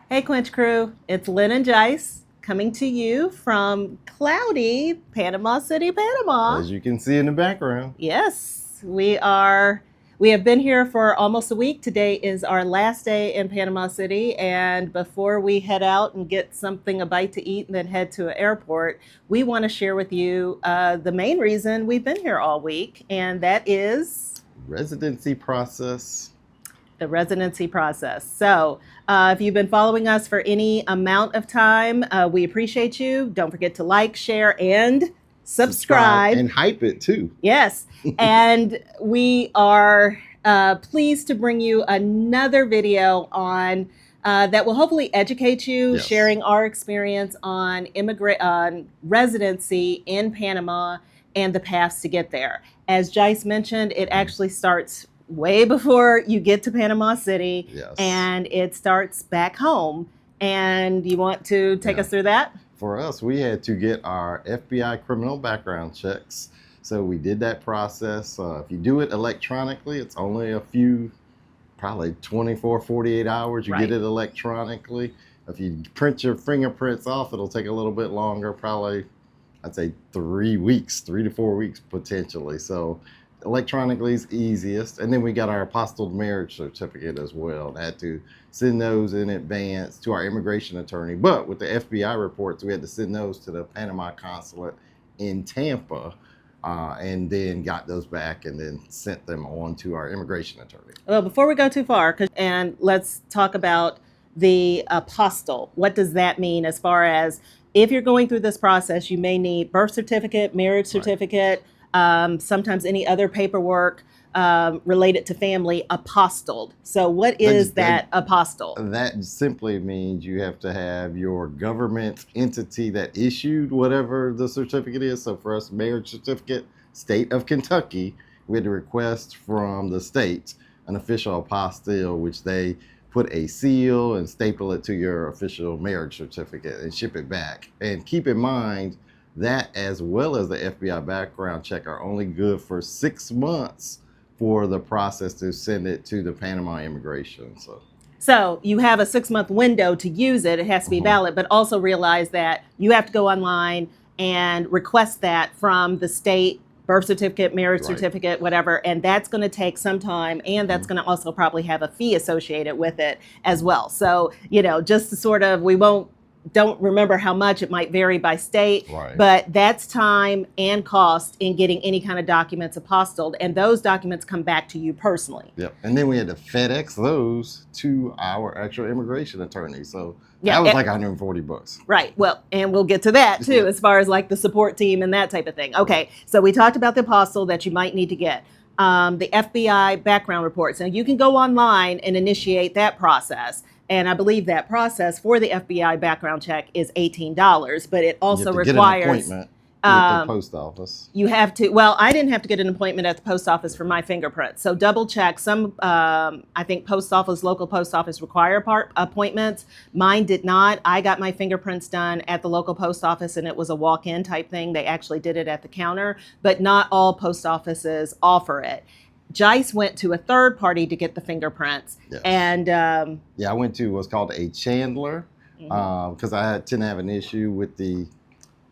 Hey, Quench Crew, it's Lynn and Jice coming to you from cloudy Panama City, Panama. As you can see in the background. Yes, we are. We have been here for almost a week. Today is our last day in Panama City. And before we head out and get something, a bite to eat, and then head to an airport, we want to share with you the main reason we've been here all week. And that is Residency process. the residency process. So, if you've been following us for any amount of time, we appreciate you. Don't forget to like, share, and subscribe. And hype it too. Yes. And we are pleased to bring you another video on that will hopefully educate you, Yes. sharing our experience on residency in Panama and the paths to get there. As Jice mentioned, it actually starts way before you get to Panama City, Yes. and it starts back home. And you want to take us through that? For us, we had to get our FBI criminal background checks. So we did that process. If you do it electronically, it's only a few, probably 24, 48 hours. You Right. get it electronically. If you print your fingerprints off, it'll take a little bit longer, probably, I'd say 3 weeks, 3 to 4 weeks potentially. So electronically is easiest. And then we got our apostilled marriage certificate as well. I had to send those in advance to our immigration attorney. But with the FBI reports, we had to send those to the Panama Consulate in Tampa, and then got those back and then sent them on to our immigration attorney. Well, before we go too far, and let's talk about the apostille. What does that mean as far as if you're going through this process, you may need birth certificate, marriage certificate, sometimes any other paperwork related to family apostilled. So what is that apostille? That simply means you have to have your government entity that issued whatever the certificate is. So for us, marriage certificate, state of Kentucky, we had to request from the state an official apostille, which they put a seal and staple it to your official marriage certificate and ship it back. And keep in mind that, as well as the FBI background check, are only good for 6 months for the process to send it to the Panama immigration. So you have a 6-month window to use it. It has to be valid, but also realize that you have to go online and request that from the state birth certificate, marriage certificate, whatever, and that's going to take some time, and that's going to also probably have a fee associated with it as well. So, just to sort of, don't remember how much, it might vary by state, but that's time and cost in getting any kind of documents apostilled, and those documents come back to you personally. Yep. And then we had to FedEx those to our actual immigration attorney. So that was like $140. Right. Well, and we'll get to that too, as far as like the support team and that type of thing. Okay. So we talked about the apostille that you might need to get. The FBI background reports. Now you can go online and initiate that process. And I believe that process for the FBI background check is $18, but it also requires get an appointment with the post office. You have to. Well, I didn't have to get an appointment at the post office for my fingerprints. So double check. Some, I think local post office require appointments. Mine did not. I got my fingerprints done at the local post office, and it was a walk-in type thing. They actually did it at the counter, but not all post offices offer it. Jice went to a third party to get the fingerprints. Yes. And I went to what's called a chandler, because I tend to have an issue with the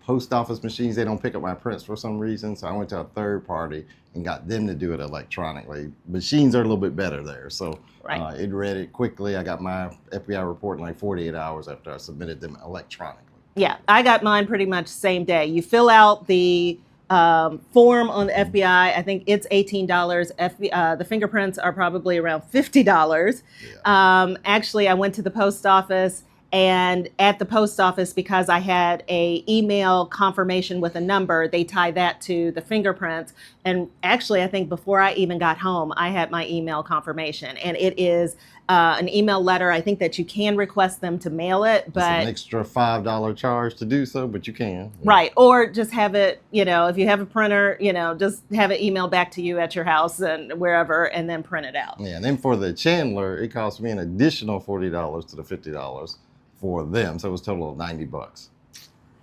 post office machines. They don't pick up my prints for some reason. So I went to a third party and got them to do it electronically. Machines are a little bit better there. So it read it quickly. I got my FBI report in like 48 hours after I submitted them electronically. Yeah, I got mine pretty much same day. You fill out the form on the FBI. I think it's $18. The fingerprints are probably around $50. Yeah. Actually, I went to the post office, and at the post office, because I had a email confirmation with a number, they tie that to the fingerprints. And actually, I think before I even got home, I had my email confirmation, and it is an email letter. I think that you can request them to mail it, but it's an extra $5 charge to do so, but you can. Right. Or just have it, if you have a printer, just have it emailed back to you at your house and wherever, and then print it out. Yeah. And then for the chandler, it cost me an additional $40 to the $50 for them. So it was a total of $90.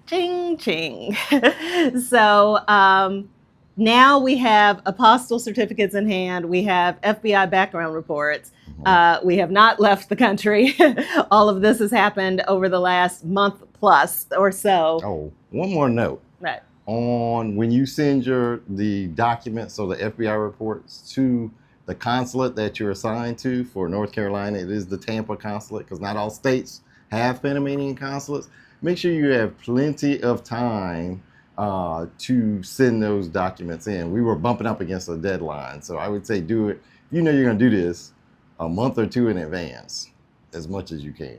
Ching, ching. So now we have apostille certificates in hand. We have FBI background reports. We have not left the country. All of this has happened over the last month plus or so. Oh, one more note. Right. On when you send the documents, so the FBI reports, to the consulate that you're assigned to for North Carolina, it is the Tampa consulate, because not all states have Panamanian consulates. Make sure you have plenty of time to send those documents in. We were bumping up against a deadline, so I would say do it. You know you're going to do this a month or two in advance, as much as you can.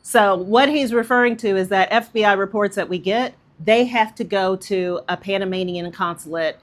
So what he's referring to is that FBI reports that we get, they have to go to a Panamanian consulate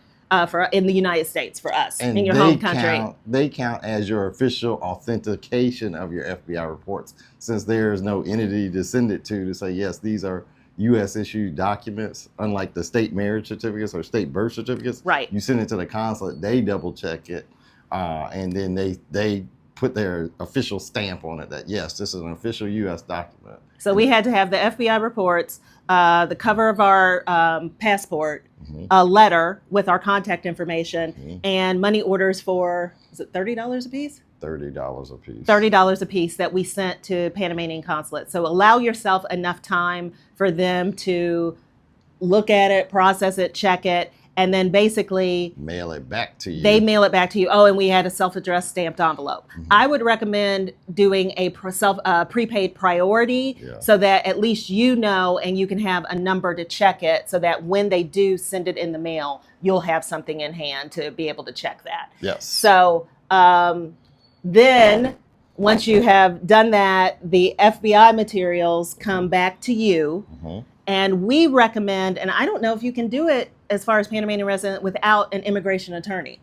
in the United States for us, and in your home country. They count as your official authentication of your FBI reports, since there is no entity to send it to say, yes, these are U.S. issued documents, unlike the state marriage certificates or state birth certificates. Right. You send it to the consulate, they double check it, and then they put their official stamp on it that, yes, this is an official U.S. document. So we had to have the FBI reports, the cover of our passport, a letter with our contact information, and money orders for, is it $30 a piece? $30 a piece. $30 a piece that we sent to Panamanian consulate. So allow yourself enough time for them to look at it, process it, check it, and then basically mail it back to you. They mail it back to you. Oh, and we had a self-addressed stamped envelope. I would recommend doing a prepaid priority, so that at least you know, and you can have a number to check it, so that when they do send it in the mail, you'll have something in hand to be able to check that. Yes. So then once you have done that, the FBI materials come back to you. And we recommend, and I don't know if you can do it as far as Panamanian resident without an immigration attorney.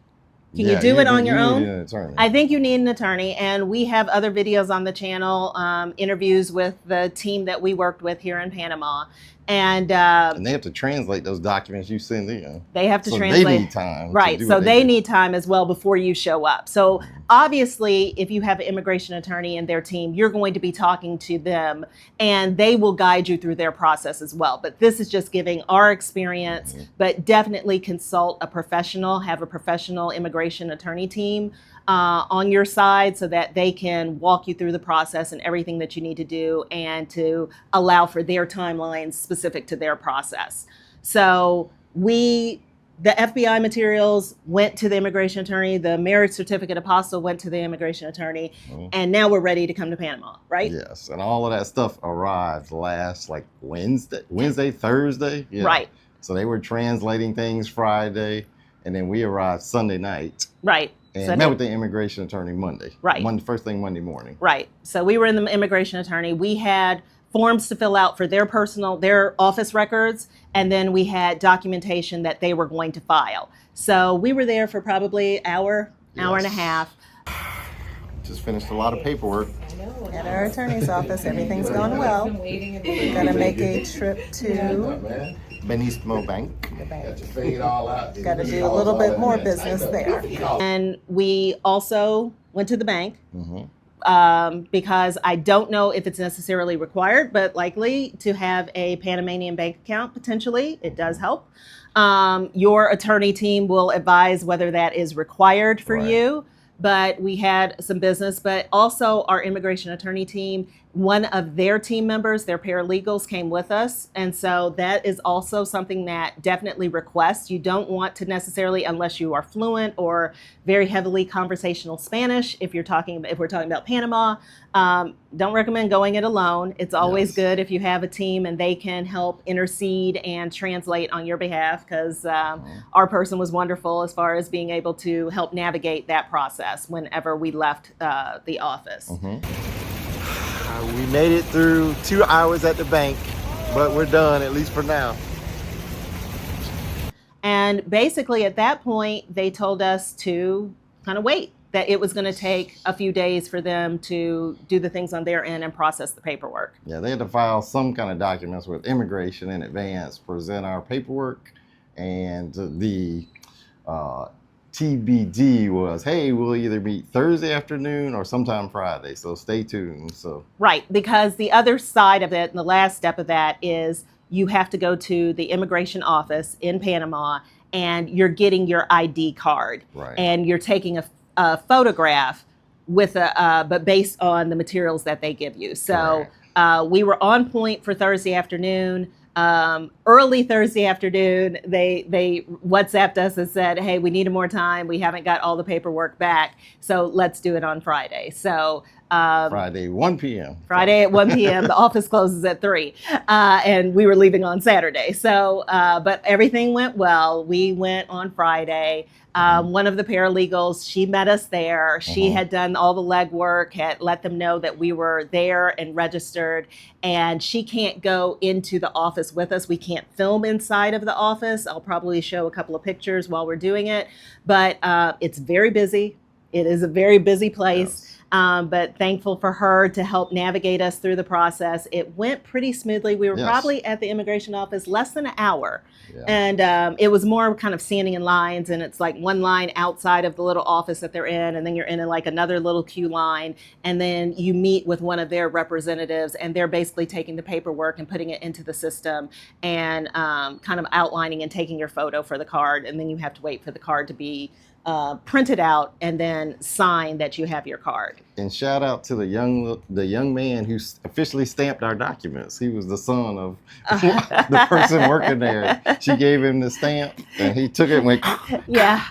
Can you do it on your own? Need an attorney. I think you need an attorney, and we have other videos on the channel, interviews with the team that we worked with here in Panama. And they have to translate those documents you send in. They have to translate. They need time. Right. So they need time as well before you show up. So obviously, if you have an immigration attorney in their team, you're going to be talking to them, and they will guide you through their process as well. But this is just giving our experience, but definitely consult a professional, have a professional immigration attorney team on your side, so that they can walk you through the process and everything that you need to do, and to allow for their timelines specific to their process. So the FBI materials went to the immigration attorney, the marriage certificate apostille went to the immigration attorney, and now we're ready to come to Panama, right? Yes, and all of that stuff arrived last Wednesday, Thursday. Yeah. Right. So they were translating things Friday, and then we arrived Sunday night. Right. And met with the immigration attorney Monday. Right. First thing Monday morning. Right. So we were in the immigration attorney. We had forms to fill out for their office records, and then we had documentation that they were going to file. So we were there for probably hour and a half. Just finished a lot of paperwork. At our attorney's office, everything's going well. We're gonna make a trip to Benismo Bank. Got to do a little bit more business there. And we also went to the bank because I don't know if it's necessarily required, but likely to have a Panamanian bank account potentially. It does help. Your attorney team will advise whether that is required for you. But we had some business, but also our immigration attorney team, one of their team members, their paralegals, came with us. And so that is also something that definitely requests. You don't want to necessarily, unless you are fluent or very heavily conversational Spanish, if we're talking about Panama, don't recommend going it alone. It's always good if you have a team and they can help intercede and translate on your behalf, because our person was wonderful as far as being able to help navigate that process whenever we left the office. We made it through 2 hours at the bank, but we're done, at least for now. And basically at that point, they told us to kind of wait, that it was going to take a few days for them to do the things on their end and process the paperwork. Yeah, they had to file some kind of documents with immigration in advance, present our paperwork, and the TBD was, hey, we'll either meet Thursday afternoon or sometime Friday, so stay tuned. So right, because the other side of it, and the last step of that, is you have to go to the immigration office in Panama and you're getting your ID card, Right. and you're taking a photograph with but based on the materials that they give you. So we were on point for Thursday afternoon. Early Thursday afternoon, they WhatsApped us and said, "Hey, we needed more time. We haven't got all the paperwork back, so let's do it on Friday." So Friday, 1 p.m. Friday at 1 p.m. The office closes at 3, and we were leaving on Saturday. So, but everything went well. We went on Friday. One of the paralegals, she met us there. She had done all the legwork, had let them know that we were there and registered, and she can't go into the office with us. We can't film inside of the office. I'll probably show a couple of pictures while we're doing it, but it's very busy. It is a very busy place. Yes. But thankful for her to help navigate us through the process. It went pretty smoothly. We were probably at the immigration office less than an hour. And it was more kind of standing in lines, and it's like one line outside of the little office that they're in, and then you're in like another little queue line, and then you meet with one of their representatives, and they're basically taking the paperwork and putting it into the system and kind of outlining and taking your photo for the card, and then you have to wait for the card to be printed out and then sign that you have your card. And shout out to the young man who officially stamped our documents. He was the son of the person working there. She gave him the stamp, and he took it and went. Yeah.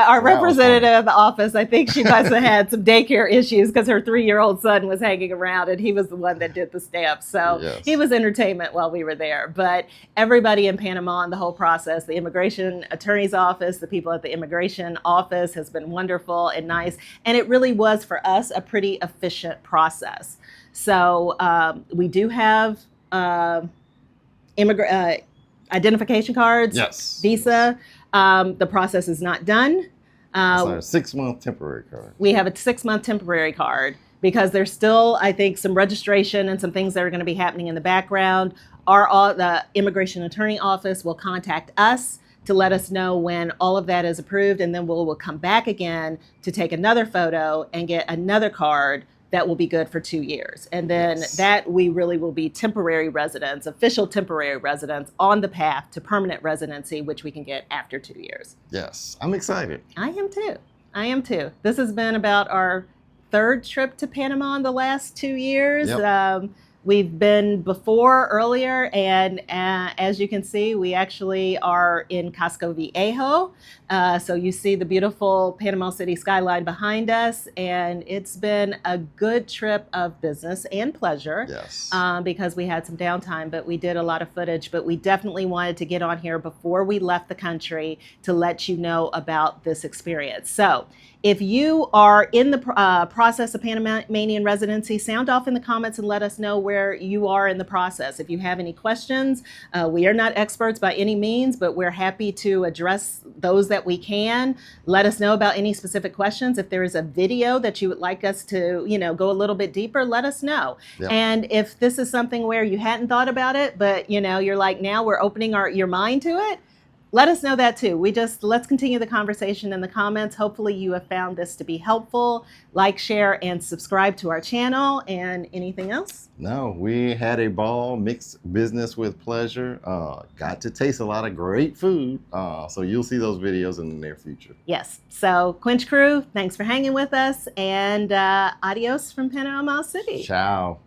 Our representative of the office, I think she must have had some daycare issues because her 3-year-old son was hanging around, and he was the one that did the stamp. So he was entertainment while we were there. But everybody in Panama and the whole process, the immigration attorney's office, the people at the immigration office has been wonderful and nice. And it really was for us a pretty efficient process. So we do have identification cards, visa. The process is not done. Sorry, 6-month temporary card. We have a 6-month temporary card because there's still, I think, some registration and some things that are going to be happening in the background. The immigration attorney office will contact us to let us know when all of that is approved, and then we'll come back again to take another photo and get another card that will be good for 2 years. And then that we really will be temporary residents, official temporary residents on the path to permanent residency, which we can get after 2 years. Yes, I'm excited. I am too. This has been about our 3rd trip to Panama in the last 2 years. We've been before earlier, and as you can see, we actually are in Casco Viejo. So you see the beautiful Panama City skyline behind us, and it's been a good trip of business and pleasure because we had some downtime, but we did a lot of footage. But we definitely wanted to get on here before we left the country to let you know about this experience. So if you are in the process of Panamanian residency, sound off in the comments and let us know where you are in the process. If you have any questions, we are not experts by any means, but we're happy to address those that we can. Let us know about any specific questions. If there is a video that you would like us to, go a little bit deeper, let us know. And if this is something where you hadn't thought about it, but you're like, now we're opening your mind to it, let us know that too. Let's continue the conversation in the comments. Hopefully you have found this to be helpful. Like, share, and subscribe to our channel. And anything else? No, we had a ball, mixed business with pleasure. Got to taste a lot of great food. So you'll see those videos in the near future. Yes. So Quench Crew, thanks for hanging with us, and adios from Panama City. Ciao.